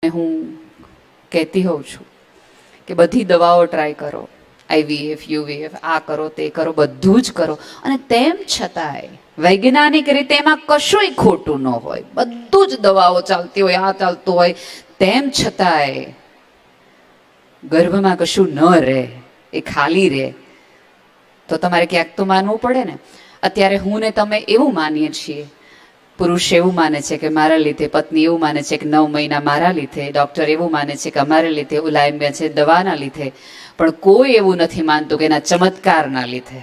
હું કહેતી હોઉં છું કે બધી દવાઓ ટ્રાય કરો, આઈવીએફ, યુવીએફ, આ કરો તે કરો, બધું જ કરો, અને તેમ છતાંય વૈજ્ઞાનિક રીતે એમાં કશુંય ખોટું ન હોય, બધું જ દવાઓ ચાલતી હોય, આ ચાલતું હોય, તેમ છતાંય ગર્ભમાં કશું ન રહે, એ ખાલી રહે, તો તમારે ક્યાંક તો માનવું પડે ને. અત્યારે હું ને તમે એવું માનીએ છીએ, પુરુષ એવું માને છે કે મારા લીધે, પત્ની એવું માને છે કે 9 મહિના મારા લીધે, ડોક્ટર એવું માને છે કે અમારા લીધે ઉલાયમ્યા છે દવાના લીધે, પણ કોઈ એવું નથી માનતું કે એના ચમત્કારના લીધે.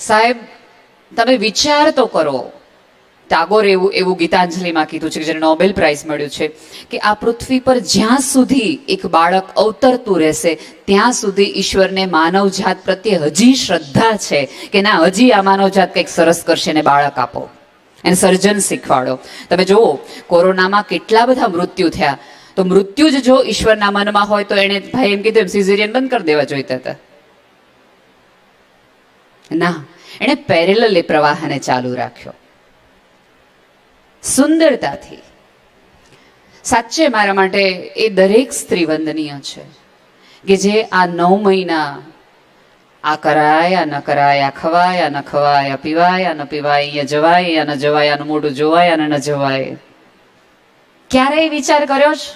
સાહેબ, તમે વિચાર તો કરો. ટાગોર એવું ગીતાંજલિમાં કીધું છે કે જેને નોબેલ પ્રાઇઝ મળ્યું છે કે આ પૃથ્વી પર જ્યાં સુધી એક બાળક અવતરતું રહેશે ત્યાં સુધી ઈશ્વરને માનવજાત પ્રત્યે હજી શ્રદ્ધા છે કે ના, હજી આ માનવજાત કંઈક સરસ કરશે ને બાળક આપો, એને સર્જન શીખવાડો. તમે જુઓ, કોરોનામાં કેટલા બધા મૃત્યુ થયા, તો મૃત્યુ જ જો ઈશ્વરના મનમાં હોય તો એને ભાઈ એમ કીધું એમ સિઝેરિયન બંધ કરી દેવા જોઈતા હતા. ના, એણે પેરેલલ એ પ્રવાહને ચાલુ રાખ્યો સુંદરતાથી. સાચે મારા માટે એ દરેક સ્ત્રી વંદનીય છે કે જે આ 9 મહિના આ કરાય આ ન કરાય, આ ખવાય આ ન ખવાય, આ પીવાય આ ન પીવાય, અહીંયા જવાય આ ન જવાય, આનું મોઢું જોવાય આ ન જવાય, ક્યારેય વિચાર કર્યો છે?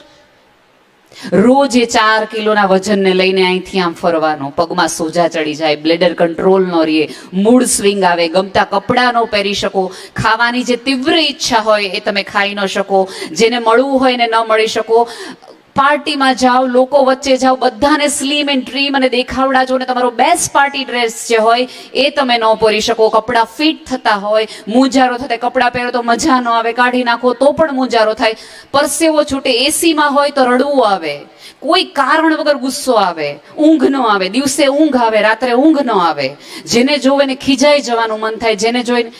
રોજ એ 4 કિલોના વજનને લઈને અહીંથી આમ ફરવાનું, પગમાં સોજા ચડી જાય, બ્લેડર કંટ્રોલ ન રહે, મૂડ સ્વિંગ આવે, ગમતા કપડાં ન પહેરી શકો, ખાવાની જે તીવ્ર ઈચ્છા હોય એ તમે ખાઈ ન શકો, જેને મળવું હોય એને ન મળી શકો, પાર્ટીમાં જાઓ, લોકો વચ્ચે જાઓ, બધાને સ્લીમ એન્ડ ટ્રીમ અને દેખાવડા જો, ને તમારો બેસ્ટ પાર્ટી ડ્રેસ જે હોય એ તમે ન પહેરી શકો, કપડાં ફિટ થતા હોય, મૂંઝારો થતા, કપડાં પહેરો તો મજા ન આવે, કાઢી નાખો તો પણ મૂંઝારો થાય, પરસેવો છૂટે, એસીમાં હોય તો રડવું આવે, કોઈ કારણ વગર ગુસ્સો આવે, ઊંઘ ન આવે, દિવસે ઊંઘ આવે, રાત્રે ઊંઘ ન આવે, જેને જોવે ને ખીજાઈ જવાનું મન થાય, જેને જોઈને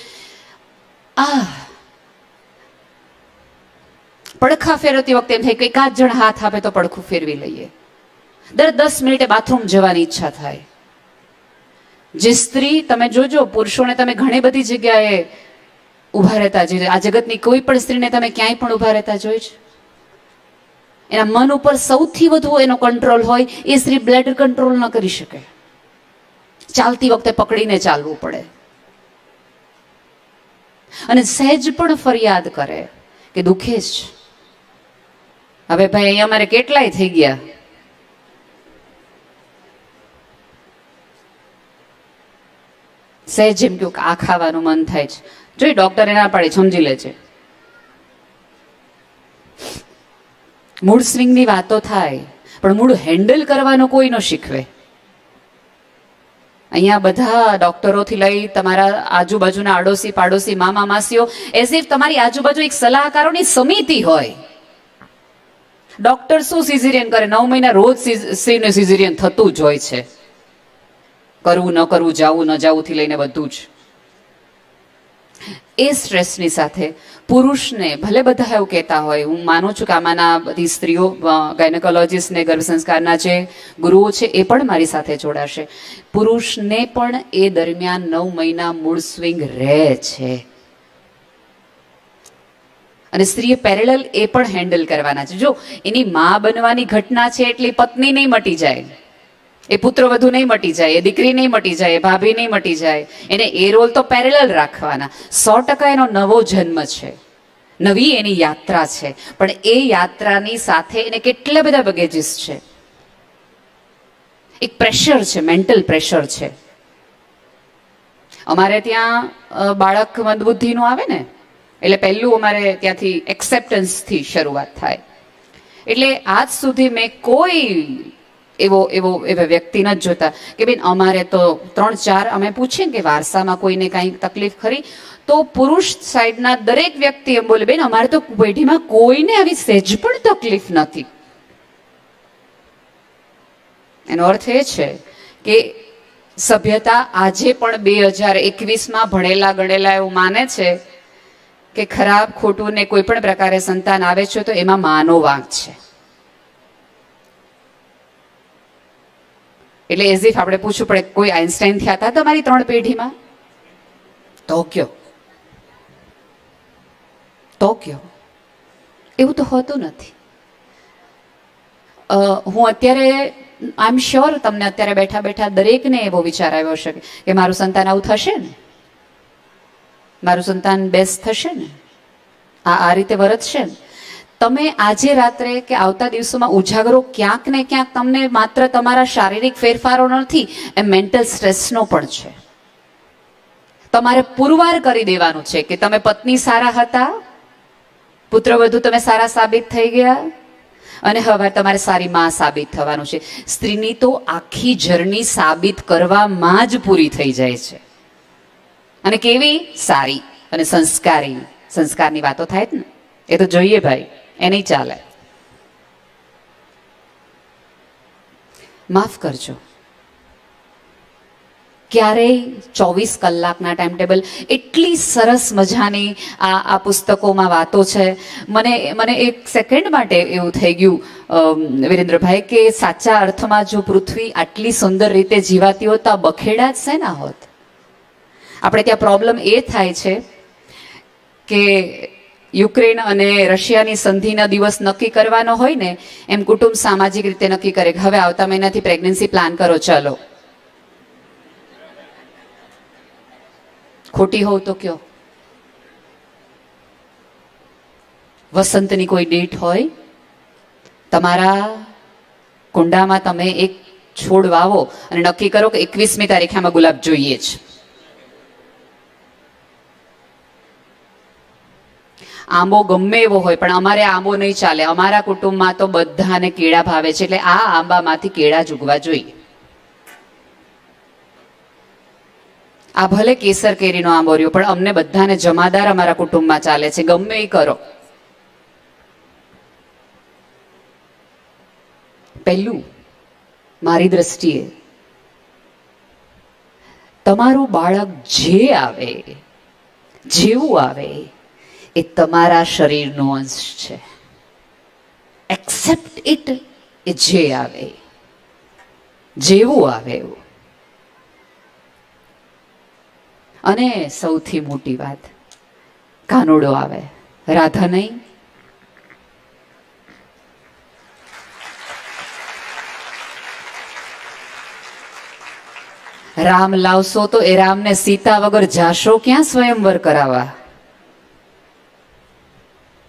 પડખા ફેરવતી વખતે એમ થાય કે એકાદ જણ હાથ આપે તો પડખું ફેરવી લઈએ. દર 10 મિનિટે બાથરૂમ જવાની ઈચ્છા થાય. જે સ્ત્રી, તમે જોજો, પુરુષોને તમે ઘણી બધી જગ્યાએ ઉભા રહેતા, આ જગતની કોઈ પણ સ્ત્રીને તમે ક્યાંય પણ ઉભા રહેતા જોઈ છે? એના મન ઉપર સૌથી વધુ એનો કંટ્રોલ હોય એ સ્ત્રી બ્લડ કંટ્રોલ ન કરી શકે. ચાલતી વખતે પકડીને ચાલવું પડે, અને સહેજ પણ ફરિયાદ કરે કે દુખે જ. હવે ભાઈ, અહીંયા અમારે કેટલાય થઈ ગયા, સહેજ એમ કહ્યું કે આ ખાવાનું મન થાય છે, જોઈ ડોક્ટરે ના પાડી, સમજી લે છે. મૂડ સ્વિંગની વાતો થાય, પણ મૂડ હેન્ડલ કરવાનો કોઈ ન શીખવે. અહીંયા બધા ડોક્ટરોથી લઈ તમારા આજુબાજુના આડોશી પાડોશી, મામા માસીઓ, એઝ ઇફ તમારી આજુબાજુ એક સલાહકારોની સમિતિ હોય. ડોક્ટર શું સિઝેરિયન કરે? 9 મહિના રોજ સિઝેરિયન થતું જ હોય છે, કરવું ન કરવું, જાવું ન જાવું થી લઈને બધું જ. એ સ્ટ્રેસની સાથે પુરુષને ભલે બધા એવું કહેતા હોય, હું માનું છું કે આમાંના બધી સ્ત્રીઓ, ગાયનેકોલોજીસ્ટ ને ગર્ભ સંસ્કારના જે ગુરુઓ છે એ પણ મારી સાથે જોડાશે. પુરુષને પણ એ દરમિયાન 9 મહિના મૂડ સ્વિંગ રહે છે, અને સ્ત્રીએ પેરેલલ એ પણ હેન્ડલ કરવાના છે. જો એની માં બનવાની ઘટના છે એટલે પત્ની નહીં મટી જાય, એ પુત્રવધુ નહીં મટી જાય, એ દીકરી નહીં મટી જાય, એ ભાભી નહીં મટી જાય, એને એ રોલ તો પેરેલલ રાખવાના. 100% એનો નવો જન્મ છે, નવી એની યાત્રા છે, પણ એ યાત્રાની સાથે એને કેટલા બધા બગેજીસ છે. એક પ્રેશર છે, મેન્ટલ પ્રેશર છે. અમારે ત્યાં બાળક મંદબુદ્ધિનું આવે ને એટલે પહેલું અમારે ત્યાંથી એક્સેપ્ટન્સથી શરૂઆત થાય. એટલે આજ સુધી મેં કોઈ એવા વ્યક્તિ નથી જોતા કે બેન અમારે તો 3-4, અમે પૂછીએ કે વારસામાં કોઈને કાંઈ તકલીફ ખરી, તો પુરુષ સાઈડના દરેક વ્યક્તિ એમ બોલે, બેન અમારે તો પેઢીમાં કોઈને આવી સહેજ પણ તકલીફ નથી. એનો અર્થ એ છે કે સભ્યતા આજે પણ 2021માં ભણેલા ગણેલા એવું માને છે કે ખરાબ ખોટું ને કોઈ પણ પ્રકારે સંતાન આવે છે તો એમાં માનો વાંક છે. એટલે એઝ ઇફ આપણે પૂછવું પડે, કોઈ આઈન્સ્ટાઈન થયા હતા તમારી 3 પેઢીમાં? તો કયો તો કયો, એવું તો હોતું નથી. હું અત્યારે આઈ એમ શ્યોર તમને અત્યારે બેઠા બેઠા દરેકને એવો વિચાર આવ્યો હશે કે મારું સંતાન આવું થશે ને, મારું સંતાન બેસ્ટ થશે ને, આ રીતે વર્તશે ને. તમે આજે રાત્રે કે આવતા દિવસોમાં ઉજાગરો ક્યાંક ને ક્યાંક તમને માત્ર તમારા શારીરિક ફેરફારો નથી, એ મેન્ટલ સ્ટ્રેસનો પણ છે. તમારે પુરવાર કરી દેવાનું છે કે તમે પત્ની સારા હતા, પુત્રવધુ તમે સારા સાબિત થઈ ગયા, અને હવે તમારે સારી માં સાબિત થવાનું છે. સ્ત્રીની તો આખી જર્ની સાબિત કરવામાં જ પૂરી થઈ જાય છે. અને કેવી સારી અને સંસ્કારી. સંસ્કારની વાતો થાય જ ને, એ તો જોઈએ ભાઈ, એ નહીં ચાલે. માફ કરજો, ક્યારેય 24 કલાકના ટાઈમ ટેબલ, એટલી સરસ મજાની આ પુસ્તકોમાં વાતો છે. મને એક સેકન્ડ માટે એવું થઈ ગયું વિરેન્દ્રભાઈ કે સાચા અર્થમાં જો પૃથ્વી આટલી સુંદર રીતે જીવાતી હોત તો આ બખેડા જ શેના હોત. આપણે ત્યાં પ્રોબ્લેમ એ થાય છે કે યુક્રેન અને રશિયાની સંધિના દિવસ નક્કી કરવાનો હોય ને, એમ કુટુંબ સામાજિક રીતે નક્કી કરે કે હવે આવતા મહિનાથી પ્રેગ્નન્સી પ્લાન કરો, ચાલો. ખોટી હોવ તો કયો. વસંતની કોઈ ડેટ હોય, તમારા કુંડામાં તમે એક છોડ વાવો અને નક્કી કરો કે 21મી તારીખે આમાં ગુલાબ જોઈએ જ. આંબો ગમે એવો હોય પણ અમારે આંબો નહીં ચાલે, અમારા કુટુંબમાં તો બધાને કેળા ભાવે છે, એટલે આ આંબામાંથી કેળા જ ઉગવા જોઈએ. આ ભલે કેસર કેરીનો આંબો રહ્યો પણ અમને બધાને જમાદાર અમારા કુટુંબમાં ચાલે છે, ગમે એ કરો. પહેલું મારી દ્રષ્ટિએ તમારું બાળક જે આવે, જેવું આવે, એ તમારા શરીરનો અંશ છે. Accept it. એ જે આવે, જેવું આવે એવું. અને સૌથી મોટી વાત, કાનુડો આવે, રાધા નહીં. રામ લાવશો તો એ રામને સીતા વગર જાશો ક્યાં સ્વયંવર કરાવવા?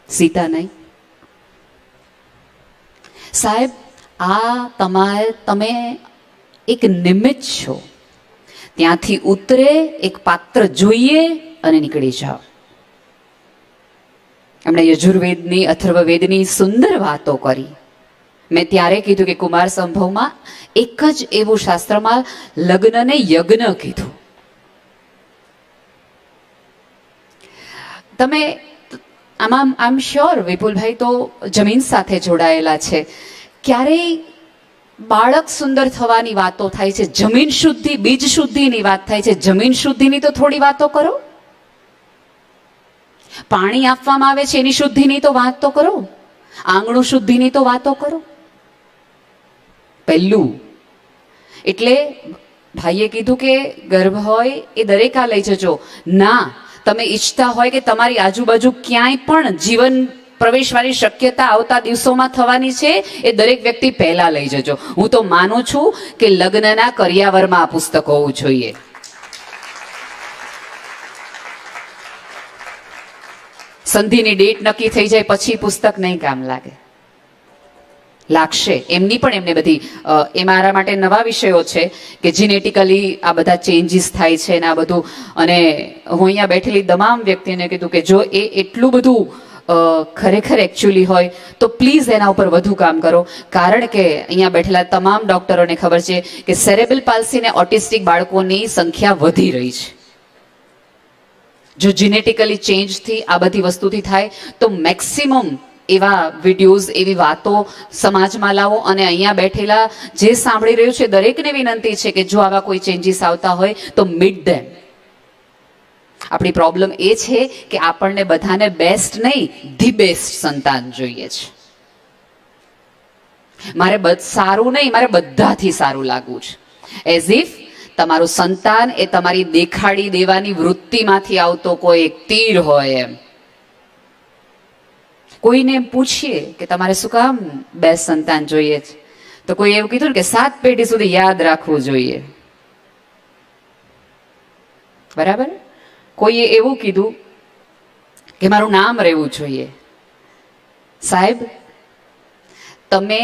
સીતા નહીં. સાહેબ, તમે એક નિમિત્ત છો. ત્યાંથી ઉતરે, એક પાત્ર જોઈએ અને નીકળી જાઓ. એમણે યજુર્વેદની, અથર્વવેદની સુંદર વાતો કરી. મેં ત્યારે કીધું કે કુમાર સંભવમાં એક જ એવું શાસ્ત્રમાં લગ્નને યજ્ઞ કીધું. તમે આમાં આઈ એમ શ્યોર વિપુલભાઈ તો જમીન સાથે જોડાયેલા છે. ક્યારેય બાળક સુંદર થવાની વાતો થાય છે, જમીન શુદ્ધિ, બીજ શુદ્ધિની વાત થાય છે. જમીન શુદ્ધિની તો થોડી વાતો કરો. પાણી આપવામાં આવે છે એની શુદ્ધિની તો વાત તો કરો. આંગણું શુદ્ધિની તો વાતો કરો. પહેલું એટલે ભાઈએ કીધું કે ગર્ભ હોય એ દરેક આ લઈ જજો. ના, તમે ઈચ્છતા હોય કે તમારી આજુબાજુ ક્યાંય પણ જીવન પ્રવેશવાની શક્યતા આવતા દિવસોમાં થવાની છે, એ દરેક વ્યક્તિ પહેલા લઈ જજો. હું તો માનું છું કે લગ્નના કરિયાવરમાં આ પુસ્તક હોવું જોઈએ. સંધિની ડેટ નક્કી થઈ જાય પછી પુસ્તક નહીં કામ લાગે. લાગશે એમની પણ, એમને બધી એ મારા માટે નવા વિષયો છે કે જીનેટિકલી આ બધા ચેન્જીસ થાય છે ને આ બધું. અને હું અહીંયા બેઠેલી તમામ વ્યક્તિને કીધું કે જો એ એટલું બધું ખરેખર એકચ્યુઅલી હોય તો પ્લીઝ એના ઉપર વધુ કામ કરો. કારણ કે અહીંયા બેઠેલા તમામ ડોક્ટરોને ખબર છે કે સેરેબ્રલ પાલ્સી ને ઓટિસ્ટિક બાળકોની સંખ્યા વધી રહી છે. જો જીનેટિકલી ચેન્જથી આ બધી વસ્તુથી થાય તો મેક્સિમમ એવા વિડીયોઝ, એવી વાતો સમાજમાં લાવો. અને અહીંયા બેઠેલા જે સાંભળી રહ્યું છે દરેકને વિનંતી છે કે જો આવા કોઈ ચેન્જીસ આવતા હોય તો મીટ ધેમ. આપણી પ્રોબ્લેમ એ છે કે આપણને બધાને બેસ્ટ નહીં, ધી બેસ્ટ સંતાન જોઈએ છે. મારે સારું નહીં, મારે બધાથી સારું લાગવું છે. એઝ ઇફ તમારું સંતાન એ તમારી દેખાડી દેવાની વૃત્તિમાંથી આવતો કોઈ એક તીર હોય એમ. કોઈને એમ પૂછીએ કે તમારે શું કામ 2 સંતાન જોઈએ છે, તો કોઈ એવું કીધું કે 7 પેઢી સુધી યાદ રાખવું જોઈએ. બરાબર. કોઈએ એવું કીધું કે મારું નામ રહેવું જોઈએ. સાહેબ, તમે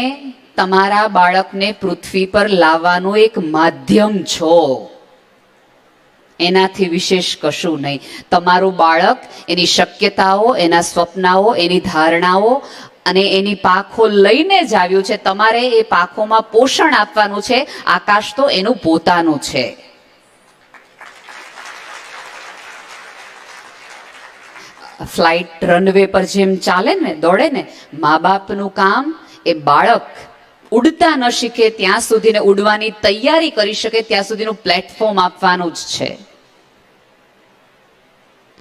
તમારા બાળકને પૃથ્વી પર લાવવાનું એક માધ્યમ છો, એનાથી વિશેષ કશું નહીં. તમારું બાળક એની શક્યતાઓ, એના સ્વપ્નાઓ, એની ધારણાઓ અને એની પાંખો લઈને જ આવ્યું છે. તમારે એ પાંખોમાં પોષણ આપવાનું છે. આકાશ તો એનું પોતાનું છે. ફ્લાઇટ રનવે પર જેમ ચાલે ને, દોડે ને, મા બાપનું કામ એ બાળક ઉડતા ન શીખે ત્યાં સુધી ને ઉડવાની તૈયારી કરી શકે ત્યાં સુધીનું પ્લેટફોર્મ આપવાનું જ છે.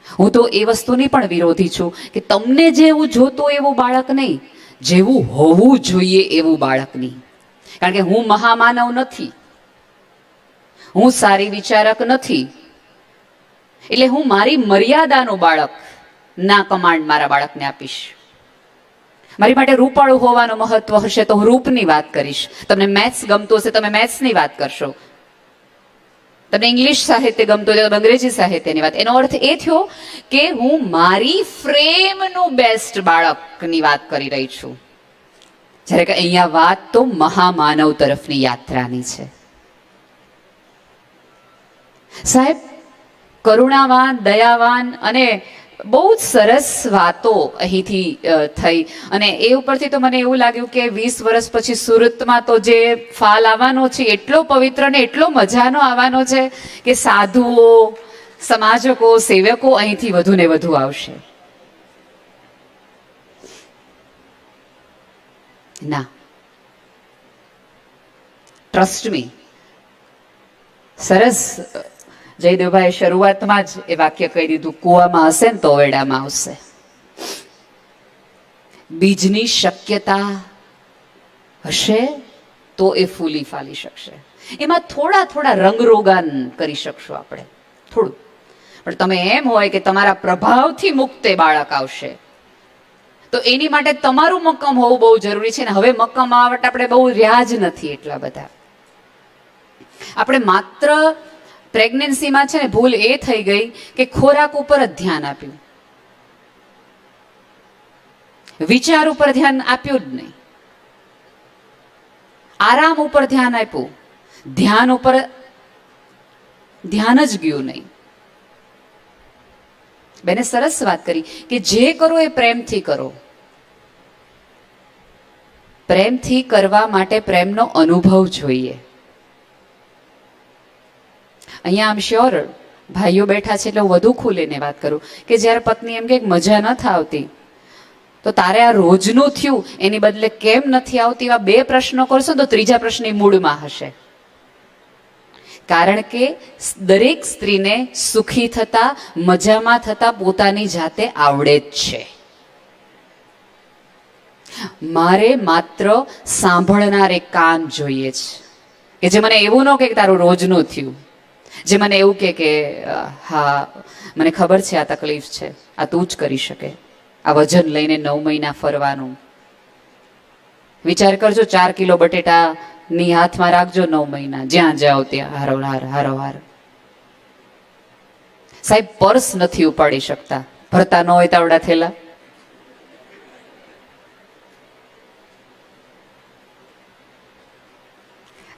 હું તો એ વસ્તુની પણ વિરોધી છું કે તમને જેવું જોતું એવું બાળક નહીં, જેવું હોવું જોઈએ એવું બાળક નહીં. કારણ કે હું મહામાનવ નથી, હું સારી વિચારક નથી, એટલે હું મારી મર્યાદાનું બાળક ના કમાન્ડ મારા બાળકને આપીશ. મારી માટે રૂપાળું હોવાનું મહત્વ હશે તો હું રૂપની વાત કરીશ. તમને મેથ્સ ગમતું હશે તમે મેથ્સની વાત કરશો. તમને ઇંગ્લિશ સાહિત્ય ગમતું હોય તો અંગ્રેજી સાહિત્યની વાત. એનો અર્થ એ થયો કે હું મારી ફ્રેમનું બેસ્ટ બાળકની વાત કરી રહી છું, જ્યારે કે અહીંયા વાત તો મહામાનવ તરફની યાત્રાની છે. સાહેબ, કરુણાવાન, દયાવાન અને બહુ જ સરસ વાતો અહીંથી થઈ. અને એ ઉપરથી તો મને એવું લાગ્યું કે 20 વર્ષ પછી સુરતમાં તો જે ફાલ આવવાનો છે એટલો પવિત્ર ને એટલો મજાનો આવવાનો છે કે સાધુઓ, સમાજકો, સેવકો અહીંથી વધુ ને વધુ આવશે. ના, ટ્રસ્ટ મી. સરસ જયદેવભાઈ શરૂઆતમાં જ એ વાક્ય કહી દીધું, કુવામાં હશે ને તો ઓરડામાં આવશે. બીજની શક્યતા હશે તો એ ફૂલી ફાલી શકશે. એમાં થોડા થોડા રંગરોગાન કરી શકશો આપણે, થોડું. પણ તમે એમ હોય કે તમારા પ્રભાવથી મુક્ત એ બાળક આવશે, તો એની માટે તમારું મક્કમ હોવું બહુ જરૂરી છે. ને હવે મક્કમ આવટ આપણે બહુ રહ્યા જ નથી એટલા બધા. આપણે માત્ર પ્રેગ્નન્સીમાં છે ને ભૂલ એ થઈ ગઈ કે ખોરાક ઉપર જ ધ્યાન આપ્યું, વિચાર ઉપર ધ્યાન આપ્યું જ નહીં, આરામ ઉપર ધ્યાન આપ્યું, ધ્યાન ઉપર ધ્યાન જ ગયું નહીં. બેને સરસ વાત કરી કે જે કરો એ પ્રેમથી કરો. પ્રેમથી કરવા માટે પ્રેમનો અનુભવ જોઈએ. અહીંયા આમ શ્યોર ભાઈઓ બેઠા છે એટલે હું વધુ ખુલીને વાત કરું કે જ્યારે પત્ની એમ કે મજા નથી આવતી તો તારે આ રોજનું થયું એની બદલે કેમ નથી આવતી, એવા 2 પ્રશ્નો કરશો તો ત્રીજા પ્રશ્ન મૂળમાં હશે. કારણ કે દરેક સ્ત્રીને સુખી થતા, મજામાં થતા પોતાની જાતે આવડે જ છે. મારે માત્ર સાંભળનારે કાન જોઈએ છે કે જે મને એવું ન કે તારું રોજનું થયું, જે મને એવું કે હા મને ખબર છે આ તકલીફ છે, આ તું જ કરી શકે. આ વજન લઈને 9 મહિના ફરવાનું વિચાર કરજો. 4 કિલો બટેટાની હાથમાં રાખજો 9 મહિના, જ્યાં જાઓ ત્યાં હારોહાર હારોહાર. સાહેબ, પર્સ નથી ઉપાડી શકતા, ભરતા ન હોય તાવડા થેલા.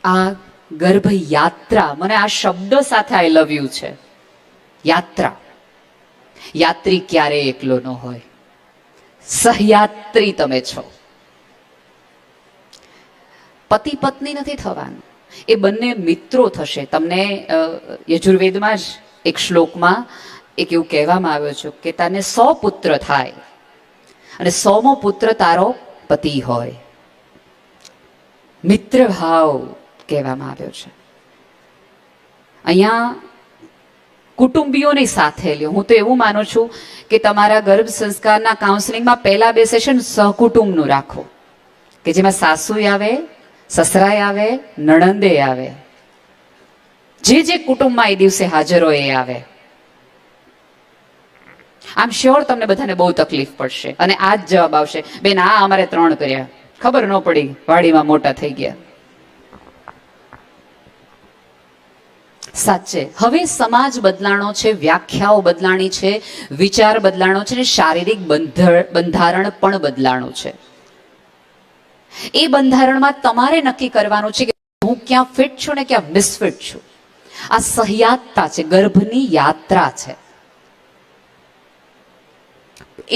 આ ગર્ભ યાત્રા, મને આ શબ્દ સાથે આઈ લવ યુ છે. યાત્રા. યાત્રી ક્યારેય એકલો ન હોય, સહયાત્રી તમે છો. પતિ પત્ની નથી થવાનું, એ બંને મિત્રો થશે. તમને યજુર્વેદમાં જ એક શ્લોકમાં એક એવું કહેવામાં આવ્યું છે કે તને 100 પુત્ર થાય અને 100મો પુત્ર તારો પતિ હોય. મિત્ર ભાવ કહેવામાં આવ્યો છે. અહીંયા કુટુંબીઓની સાથે લ્યો. હું તો એવું માનું છું કે તમારા ગર્ભ સંસ્કારના કાઉન્સેલિંગમાં પહેલા 2 સેશન સહકુટુંબનું રાખો કે જેમાં સાસુય આવે, સસરાય આવે, નણંદે આવે, જે કુટુંબમાં એ દિવસે હાજર હોય એ આવે. આમ શ્યોર તમને બધાને બહુ તકલીફ પડશે અને આ જ જવાબ આવશે, બેન આ અમારે 3 કર્યા, ખબર ન પડી, વાડીમાં મોટા થઈ ગયા. સાચે હવે સમાજ બદલાણો છે, વ્યાખ્યાઓ બદલાણી છે, વિચાર બદલાણો છે, શારીરિક બંધારણ પણ બદલાણું છે. એ બંધારણમાં તમારે નક્કી કરવાનું છે કે હું ક્યાં ફિટ છું ને ક્યાં મિસફિટ છું. આ સહયાત્રા છે, ગર્ભની યાત્રા છે.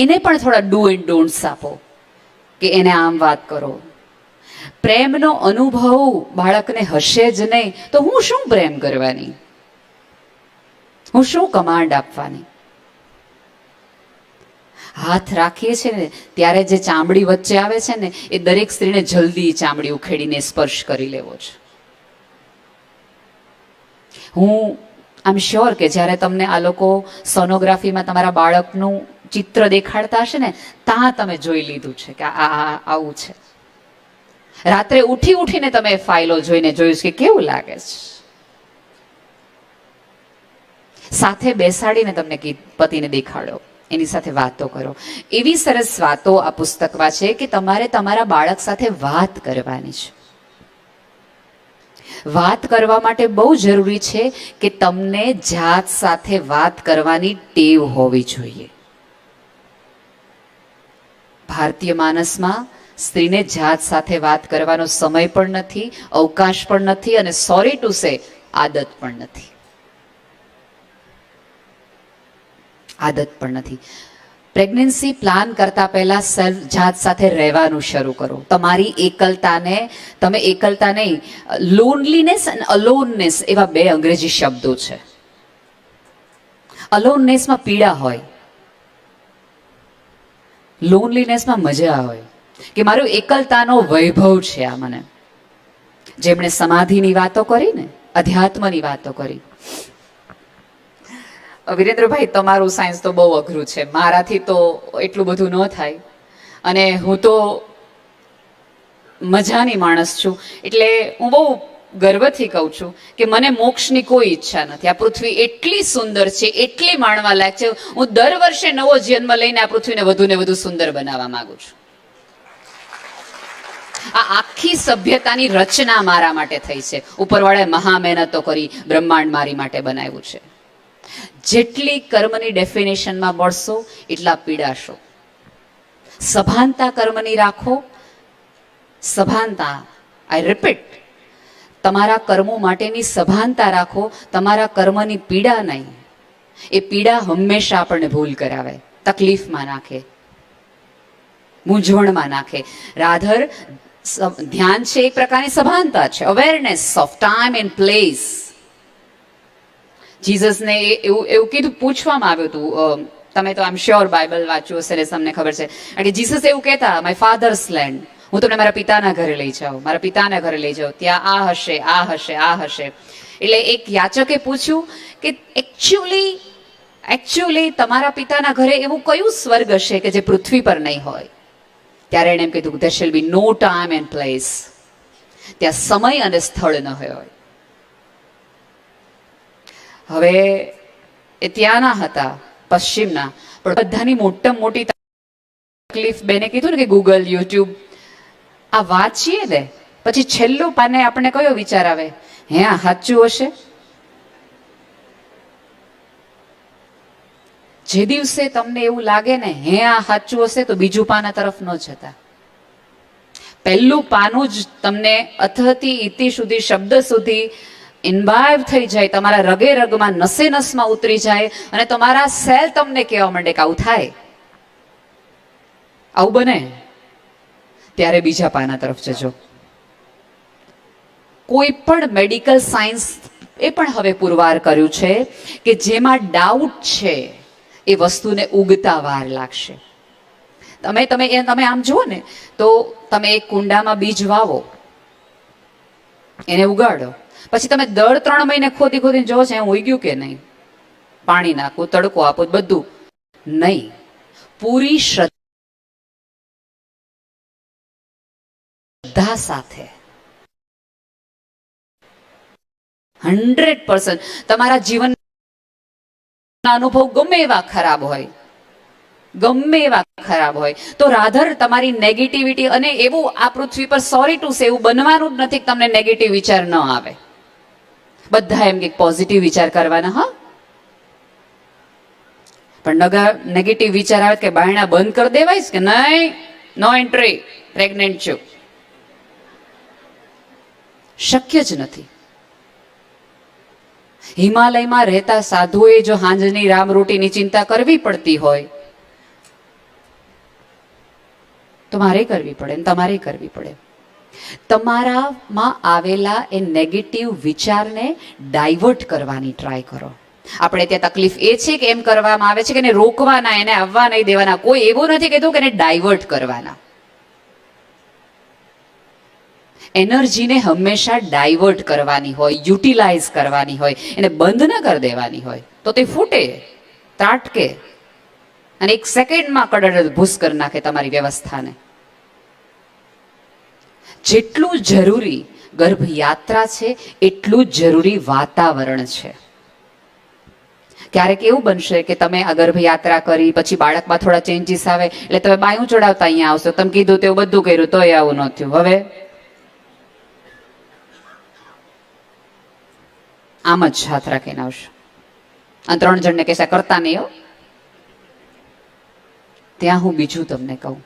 એને પણ થોડા ડુ એન્ડ ડોન્ટ્સ આપો કે એને આમ વાત કરો. પ્રેમનો અનુભવ બાળકને હશે જ નહીં તો હું શું પ્રેમ કરવાની, હું શું કમાન્ડ આપવાની. હાથ રાખીએ છીએ ને ત્યારે જે ચામડી વચ્ચે આવે છે ને એ દરેક સ્ત્રીને જલ્દી ચામડી ઉખેડીને સ્પર્શ કરી લેવો છે. હું આઈ એમ શ્યોર કે જ્યારે તમને આ લોકો સોનોગ્રાફીમાં તમારા બાળકનું ચિત્ર દેખાડતા હશે ને ત્યાં તમે જોઈ લીધું છે કે આ આવું છે. રાત્રે ઉઠી ઉઠીને તમે ફાઇલો જોઈને જોયું કે કેવું લાગે છે. સાથે બેસાડીને તમને પતિને દેખાડો, એની સાથે વાતો કરો. એવી સરસ વાતો આ પુસ્તકમાં છે કે તમારે તમારા બાળક સાથે વાત કરવાની છે. વાત કરવા માટે બહુ જરૂરી છે કે તમને જાત સાથે વાત કરવાની ટેવ હોવી જોઈએ. ભારતીય માનસમાં સ્ત્રીને જાત સાથે વાત કરવાનો સમય પણ નથી, અવકાશ પણ નથી અને સોરી ટુ સે આદત પણ નથી. આદત પણ નથી. પ્રેગ્નન્સી પ્લાન કરતા પહેલા સેલ્ફ જાત સાથે રહેવાનું શરૂ કરો. તમારી એકલતાને તમે એકલતા નહીં, લોનલીનેસ અને અલોનનેસ એવા 2 અંગ્રેજી શબ્દો છે. અલોનનેસમાં પીડા હોય, લોનલીનેસમાં મજા હોય કે મારું એકલતાનો વૈભવ છે. આ મને જેમણે સમાધિની વાતો કરી ને, અધ્યાત્મની વાતો કરી. વિરેન્દ્રભાઈ તમારું સાયન્સ તો બહુ અઘરું છે, મારાથી તો એટલું બધું ન થાય અને હું તો મજાની માણસ છું એટલે હું બહુ ગર્વથી કહું છું કે મને મોક્ષની કોઈ ઈચ્છા નથી. આ પૃથ્વી એટલી સુંદર છે, એટલી માણવા લાયક છે. હું દર વર્ષે નવો જન્મ લઈને આ પૃથ્વીને વધુ ને વધુ સુંદર બનાવવા માંગુ છું. આ આખી સભ્યતાની રચના મારા માટે થઈ છે. ઉપરવાળાએ મહા મહેનતો કરી બ્રહ્માંડ મારી માટે બનાવ્યું છે. જેટલી કર્મની ડેફિનેશનમાં મળશો એટલા પીડાશો. સભાનતા કર્મની રાખો. સભાનતા, આઈ રિપીટ, તમારા કર્મો માટેની સભાનતા રાખો. તમારા કર્મની પીડા નહીં. એ પીડા હંમેશા આપણને ભૂલ કરાવે, તકલીફમાં નાખે, મૂંઝવણમાં નાખે. રાધર ધ્યાન છે એક પ્રકારની સભાનતા છે, awareness of time and place. જીસસને એવું કીધું, પૂછવામાં આવ્યું હતું, તમે તો આઈ એમ શ્યોર બાઇબલ વાંચ્યું હશે ને તમને ખબર છે કે જીસસ એવું કહેતા, માય ફાધર્સ લેન્ડ, હું તમને મારા પિતાના ઘરે લઈ જાઉં, મારા પિતાના ઘરે લઈ જાઉં, ત્યાં આ હશે, આ હશે, આ હશે. એટલે એક યાચકે પૂછ્યું કે એકચ્યુઅલી તમારા પિતાના ઘરે એવું કયું સ્વર્ગ હશે કે જે પૃથ્વી પર નહીં હોય? ત્યારે એણે એમ કીધું, there shall be no time and place. ત્યાં સમય અને સ્થળ ન હોય. હવે એ ત્યાંના હતા, પશ્ચિમના, પણ બધાની મોટામાં મોટી તકલીફ બેને કીધું ને કે ગૂગલ, યુટ્યુબ આ વાંચીએ ને પછી છેલ્લું પાને આપણને કયો વિચાર આવે? હે આ સાચું હશે? જે દિવસે તમને એવું લાગે ને હે આ સાચું હશે તો બીજું પાના તરફ ન જતા. પહેલું પાનું જ તમને અથથી ઇતિ સુધી, શબ્દ સુધી ઇન્વાઇવ થઈ જાય, તમારા રગે રગમાં, નસે નસમાં ઉતરી જાય અને તમારા સેલ તમને કહેવા માંડે કે આવું થાય, આવું બને, ત્યારે બીજા પાના તરફ જજો. કોઈ પણ મેડિકલ સાયન્સ એ પણ હવે પુરવાર કર્યું છે કે જેમાં ડાઉટ છે એ વસ્તુને ઉગતા વાર લાગશે. તમે આમ જુઓ ને તો તમે એક કુંડામાં બીજ વાવો, એને ઉગાડો, પછી તમે દર 3 મહિને ખોદીને જોવો છે ઉગ્યું કે નહીં, પાણી નાખવું, તડકો આપો, બધું નહીં. પૂરી શ્રદ્ધા સાથે 100%. તમારા જીવનના અનુભવ ગમે એવા ખરાબ હોય, ગમે એવા ખરાબ હોય, તો રાધર તમારી નેગેટિવિટી, અને એવું આ પૃથ્વી પર સોરી ટુ સે એવું બનવાનું જ નથી કે તમને નેગેટિવ વિચાર ન આવે. બધા એમ કે પોઝિટિવ વિચાર કરવાના. હા, પણ નેગેટિવ વિચાર આવે કે બાયણા બંધ કરી દેવાય કે નહીં, નો એન્ટ્રી, પ્રેગ્નેન્ટ છું, શક્ય જ નથી. હિમાલયમાં રહેતા સાધુએ જો હાંજની રામરોટીની ચિંતા કરવી પડતી હોય તો મારે કરવી પડે ને તમારે કરવી પડે. તમારામાં આવેલા એ નેગેટિવ વિચારને ડાયવર્ટ કરવાની ટ્રાય કરો. આપણે ત્યાં તકલીફ એ છે કે એમ કરવામાં આવે છે કે એને રોકવાના, એને આવવા નહીં દેવાના. કોઈ એવું નથી કહેતું કે એને ડાયવર્ટ કરવાના. એનર્જીને હંમેશા ડાયવર્ટ કરવાની હોય, યુટિલાઇઝ કરવાની હોય, એને બંધ ન કરી દેવાની હોય. તો તે ફૂટે, ત્રાટકે અને એક સેકન્ડમાં કડડ ભૂસ કરી નાખે તમારી વ્યવસ્થાને. જેટલું જરૂરી ગર્ભયાત્રા છે એટલું જ જરૂરી વાતાવરણ છે. ક્યારેક એવું બનશે કે તમે આ ગર્ભયાત્રા કરી પછી બાળકમાં થોડા ચેન્જીસ આવે એટલે તમે બાયું ચડાવતા અહીંયા આવશો, તમે કીધું તેવું બધું કર્યું તોય આવું ન થયું. હવે આમ જ હાથ રાખીને આવશો અને 3 જણને કહેશા કરતા નહીં હો. ત્યાં હું બીજું તમને કહું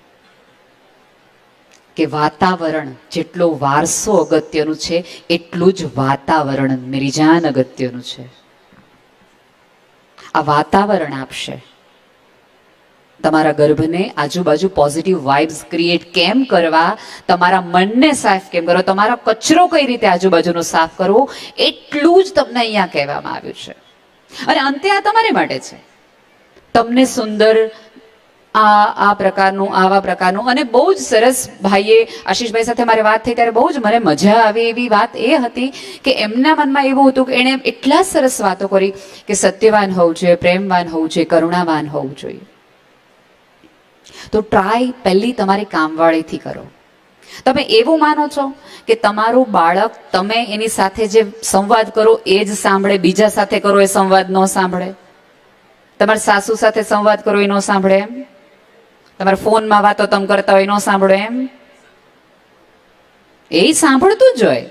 કે વાતાવરણ જેટલો વારસો અગત્યનું છે એટલું જ વાતાવરણ મિરિજાન અગત્યનું છે. આ વાતાવરણ આપશે તમારા ગર્ભને આજુબાજુ પોઝિટિવ વાઇબ્સ ક્રિએટ કેમ કરવા, તમારા મનને સાફ કેમ કરો, તમારો કચરો કઈ રીતે આજુબાજુનો સાફ કરવો, એટલું જ તમને અહીંયા કહેવામાં આવ્યું છે. અને અંતે આ તમારે માટે છે. તમને સુંદર આ પ્રકારનું, આવા પ્રકારનું. અને બહુ જ સરસ ભાઈએ, આશીષભાઈ સાથે મારી વાત થઈ ત્યારે બહુ જ મને મજા આવી એવી વાત એ હતી કે એમના મનમાં એવું હતું કે એણે એટલા સરસ વાતો કરી કે સત્યવાન હોવું જોઈએ, પ્રેમવાન હોવું જોઈએ, કરુણાવાન હોવું જોઈએ. તો ટ્રાય પહેલી તમારી કામવાળીથી કરો. તમે એવું માનો છો કે તમારું બાળક તમે એની સાથે જે સંવાદ કરો એ જ સાંભળે, બીજા સાથે કરો એ સંવાદ ન સાંભળે, તમારા સાસુ સાથે સંવાદ કરો એ ન સાંભળે એમ, તમારા ફોનમાં વાતો તમે કરતા હોય ન સાંભળો એમ? એ સાંભળતું જ હોય.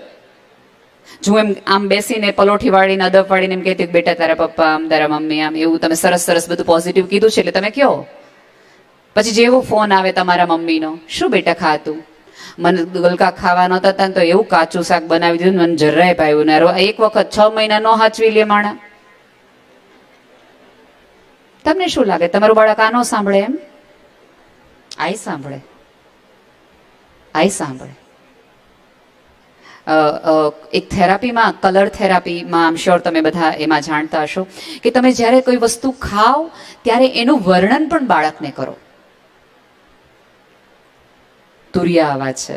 જો એમ આમ બેસીને પલોઠી વાળીને અદબ વાળીને એમ કહેતી બેટા તારા પપ્પા આમ, તારા મમ્મી આમ, એવું તમે સરસ સરસ બધું પોઝિટિવ કીધું છે એટલે તમે કહો. પછી જેવો ફોન આવે તમારા મમ્મીનો, શું બેટા ખાતું? મને ગલકા ખાવા નહોતા હતા ને તો એવું કાચું શાક બનાવી દીધું, મને જરાય પાયું ને. એક વખત 6 મહિના નો હાચવી લે માણા. તમને શું લાગે તમારું બાળક આ ન સાંભળે એમ? આઈ સાંભળે, આઈ સાંભળે. એક થેરાપીમાં, કલર થેરાપીમાં, આમ શ્યોર તમે બધા એમાં જાણતા હશો કે તમે જ્યારે કોઈ વસ્તુ ખાઓ ત્યારે એનું વર્ણન પણ બાળકને કરો. તુરિયા આવા છે,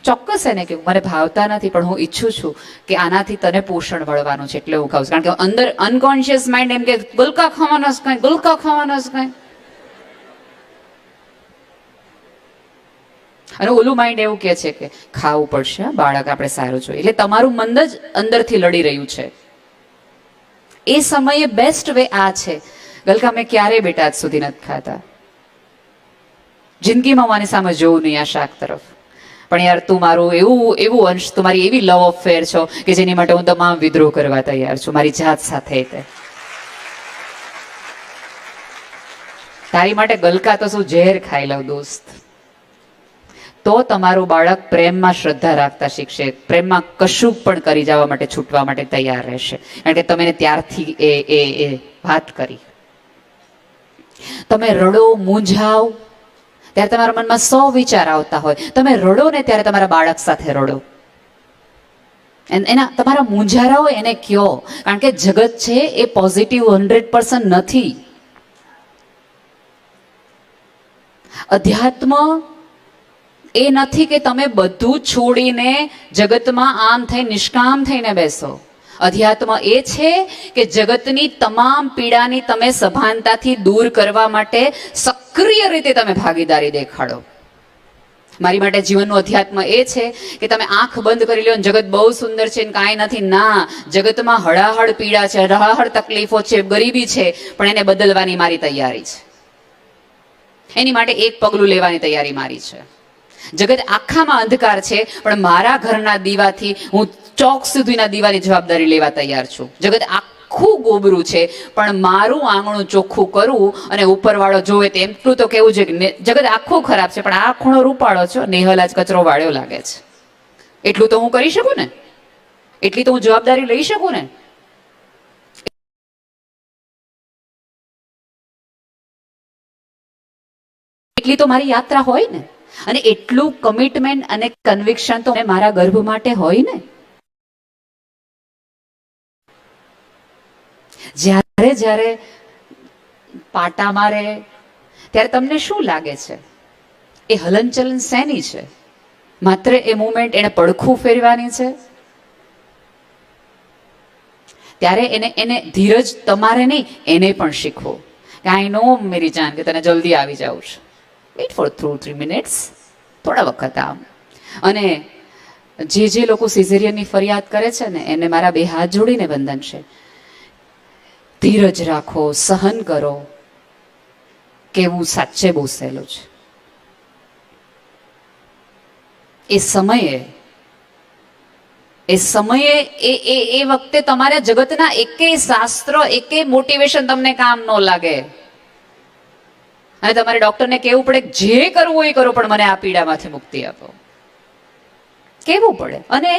ચોક્કસ એને કે મને ભાવતા નથી પણ હું ઈચ્છું છું કે આનાથી તને પોષણ મળવાનું છે એટલે હું ખાઉં છું. કારણ કે અંદર અનકોન્શિયસ માઇન્ડ એમ કે ગુલકા ખાવાના જ કઈ, ગુલકા ખાવાના જ કઈ. અને ઓલું માઇન્ડ એવું કે છે કે ખાવું પડશે, બાળક આપણે સારું જોઈએ. એટલે તમારું મન જ અંદરથી લડી રહ્યું છે. એ સમયે બેસ્ટ વે આ છે. ગલકા મેં ક્યારેય બેટા આજ સુધી નથી ખાતા, જિંદગીમાં મારી સામે જોવું નહીં આ શાક તરફ. પણ યાર તું મારું એવું અંશ, તમારી એવી લવ અફેર છો કે જેની માટે હું તમામ વિદ્રોહ કરવા તૈયાર છું મારી જાત સાથે. તારી માટે ગલકા તો શું ઝેર ખાઈ લઉં દોસ્ત. તો તમારું બાળક પ્રેમમાં શ્રદ્ધા રાખતા શીખશે, પ્રેમમાં કશું પણ કરી જવા માટે, છૂટવા માટે તૈયાર રહેશે. કારણ કે તમે ત્યારથી એ વાત કરી. તમે રડો, મૂંઝાવ ત્યારે તમારા મનમાં 100 વિચાર આવતા હોય. તમે રડો ને ત્યારે તમારા બાળક સાથે રડો. એના તમારા મૂંઝારા હોય એને કયો. કારણ કે જગત છે એ પોઝિટિવ 100% નથી. અધ્યાત્મ એ નથી કે તમે બધું છોડીને જગતમાં આમ થઈ નિષ્કામ થઈને બેસો. અધ્યાત્મ એ છે કે જગતની તમામ પીડાની તમે સભાનતાથી દૂર કરવા માટે સક્રિય રીતે તમે ભાગીદારી દેખાડો. મારી માટે જીવનનું અધ્યાત્મ એ છે કે તમે આંખ બંધ કરી લો, જગત બહુ સુંદર છે ને કાંઈ નથી. ના, જગતમાં હળાહળ પીડા છે, હળાહળ તકલીફો છે, ગરીબી છે, પણ એને બદલવાની મારી તૈયારી છે. એની માટે એક પગલું લેવાની તૈયારી મારી છે. જગત આખામાં અંધકાર છે, પણ મારા ઘરના દીવાથી હું ચોક સુધીના દીવાની જવાબદારી લેવા તૈયાર છું. જગત આખું ગોબરું છે, પણ મારું આંગણું ચોખ્ખું કરવું અને ઉપરવાળો જોવે તે એટલું તો કેવું છે કે જગત આખું ખરાબ છે, પણ આ ખૂણો રૂપાળો છો, નેહલ આજ કચરો વાળ્યો લાગે છે. એટલું તો હું કરી શકું ને, એટલી તો હું જવાબદારી લઈ શકું ને. એટલી તો મારી યાત્રા હોય ને, અને એટલું કમિટમેન્ટ અને કન્વિક્શન તો મારા ગર્ભ માટે હોય ને. જ્યારે જ્યારે પાટા મારે ત્યારે તમને શું લાગે છે? એ હલનચલન શેની છે? માત્ર એ મુમેન્ટ એને પડખું ફેરવાની છે. ત્યારે એને ધીરજ તમારે નહીં, એને પણ શીખવો કે આઈ નો મેરી જાન કે તને જલ્દી આવી જાઉં છે. વેઇટ ફોર 2-3 મિનિટ્સ, થોડા વખત આમ. અને જે લોકો સિઝેરિયનની ફરિયાદ કરે છે ને, એને મારા 2 હાથ જોડીને વંદન છે. ધીરજ રાખો, સહન કરો. કેવું સાચે બહુ સહેલું છે. એ સમયે એ વખતે તમારા જગતના એકેય શાસ્ત્ર, એકેય મોટિવેશન તમને કામ ન લાગે. અને તમારે ડોક્ટરને કહેવું પડે જે કરવું એ કરો, પણ મને આ પીડામાંથી મુક્તિ આપો. કહેવું પડે. અને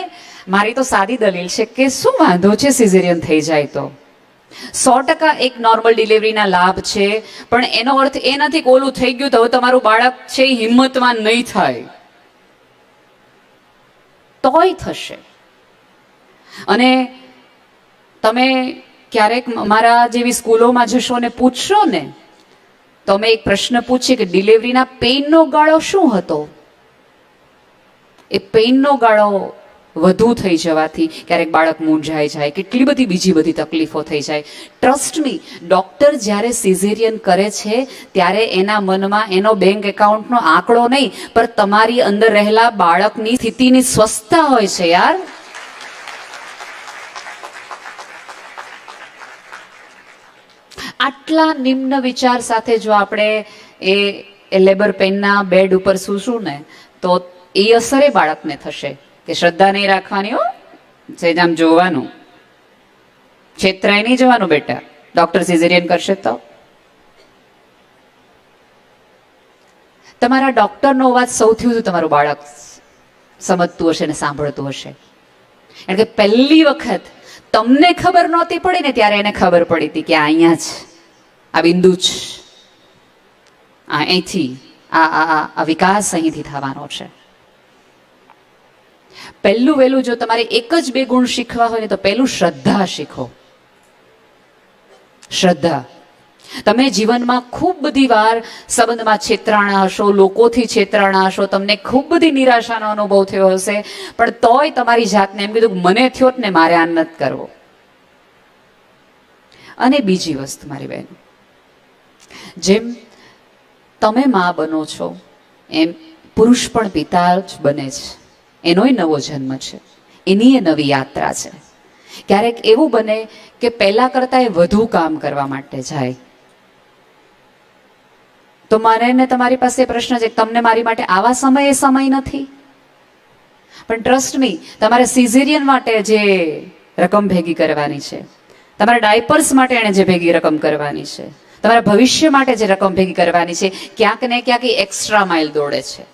મારી તો સાદી દલીલ છે કે શું વાંધો છે સિઝેરિયન થઈ જાય તો? 100% એક નોર્મલ ડિલિવરીના લાભ છે, પણ એનો અર્થ એ નથી કે ઓલું થઈ ગયું તો હવે તમારું બાળક છે એ હિંમતવાન નહીં થાય. તોય થશે. અને તમે ક્યારેક મારા જેવી સ્કૂલોમાં જશો ને પૂછશો ને, તો અમે એક પ્રશ્ન પૂછીએ કે ડિલિવરીના પેઇનનો ગાળો શું હતો? એ પેઇનનો ગાળો વધુ થઈ જવાથી ક્યારેક બાળક મૂંઝાઈ જાય, કેટલી બધી તકલીફો થઈ જાય. ટ્રસ્ટ મી, ડોક્ટર જ્યારે સિઝેરિયન કરે છે ત્યારે એના મનમાં એનો બેંક એકાઉન્ટનો આંકડો નહીં, પણ તમારી અંદર રહેલા બાળકની સ્થિતિની સ્વસ્થતા હોય છે યાર. આટલા નિમ્ન વિચાર સાથે જો આપણે એ લેબર પેનના બેડ ઉપર સૂશું ને, તો એ અસરે બાળકને થશે કે શ્રદ્ધા નહીં રાખવાની હો, સેજામ જોવાનું, છેતરાય નહીં જવાનું બેટા, ડોક્ટર સિઝેરિયન કરશે તો. તમારા ડોક્ટરનો અવાજ સૌથી વધુ તમારું બાળક સમજતું હશે ને સાંભળતું હશે. કારણ કે પહેલી વખત તમને ખબર નહોતી પડી ને, ત્યારે એને ખબર પડી હતી કે અહીંયા જ આ બિંદુ જ, અહીંથી આ વિકાસ અહીંથી થવાનો છે. પહેલું વહેલું જો તમારે એક જ 2 ગુણ શીખવા હોય ને, તો પહેલું શ્રદ્ધા શીખો. શ્રદ્ધા. તમે જીવનમાં ખૂબ બધી વાર સંબંધમાં છેતરાણા હશો, લોકોથી છેતરાણા હશો, તમને ખૂબ બધી નિરાશાનો અનુભવ થયો હશે, પણ તોય તમારી જાતને એમ કીધું મને થયો ને, મારે આ નથી કરવો. અને બીજી વસ્તુ મારી બહેન, જેમ તમે માં બનો છો એમ પુરુષ પણ પિતા જ બને છે. એનોય નવો જન્મ છે, એની એ નવી યાત્રા છે. ક્યારેક એવું બને કે પહેલા કરતા એ વધુ કામ કરવા માટે જાય. તો મને ને તમારી પાસે પ્રશ્ન છે, તમને મારી માટે આવા સમયે સમય નથી? પણ ટ્રસ્ટ મી, તમારે સિઝેરિયન માટે જે રકમ ભેગી કરવાની છે, તમારા ડાયપર્સ માટે એને જે ભેગી રકમ કરવાની છે, તમારા ભવિષ્ય માટે જે રકમ ભેગી કરવાની છે, ક્યાંક ને ક્યાંક એક્સ્ટ્રા માઇલ દોડે છે.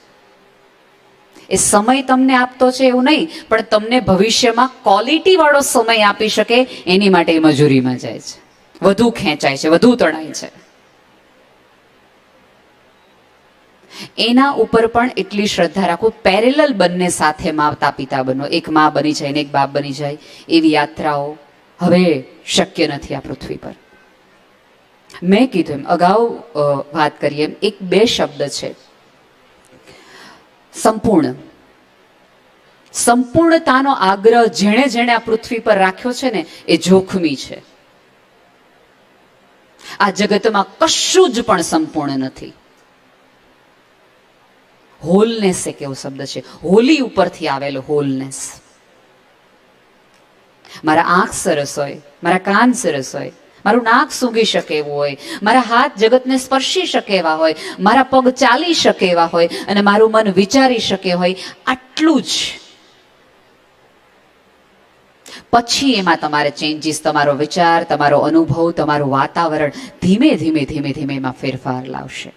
એ સમય તમને આપતો છે એવું નહીં, પણ તમને ભવિષ્યમાં ક્વોલિટી વાળો સમય આપી શકે એની માટે એ મજૂરીમાં જાય છે, વધુ ખેંચાય છે, વધુ તણાય છે. એના ઉપર પણ એટલી શ્રદ્ધા રાખો. પેરેલલ બંને સાથે માતા પિતા બનો, એક માં બની જાય ને એક બાપ બની જાય, એવી યાત્રાઓ હવે શક્ય નથી આ પૃથ્વી પર. મેં કીધું એમ, અગાઉ વાત કરીએ એમ, 1-2 શબ્દ છે સંપૂર્ણ. સંપૂર્ણતાનો આગ્રહ જેણે આ પૃથ્વી પર રાખ્યો છે ને, એ જોખમી છે. આ જગતમાં કશું જ પણ સંપૂર્ણ નથી. હોલનેસ એક એવો શબ્દ છે, હોલી ઉપરથી આવેલો હોલનેસ. મારા આંખ સરસ હોય, મારા કાન સરસ હોય, મારું નાક સૂંઘી શકે એવું હોય, મારા હાથ જગતને સ્પર્શી શકે એવા હોય, મારા પગ ચાલી શકે એવા હોય અને મારું મન વિચારી શકે હોય, આટલું જ. પછી એમાં તમારે ચેન્જીસ, તમારો વિચાર, તમારો અનુભવ, તમારું વાતાવરણ ધીમે ધીમે ધીમે ધીમે એમાં ફેરફાર લાવશે.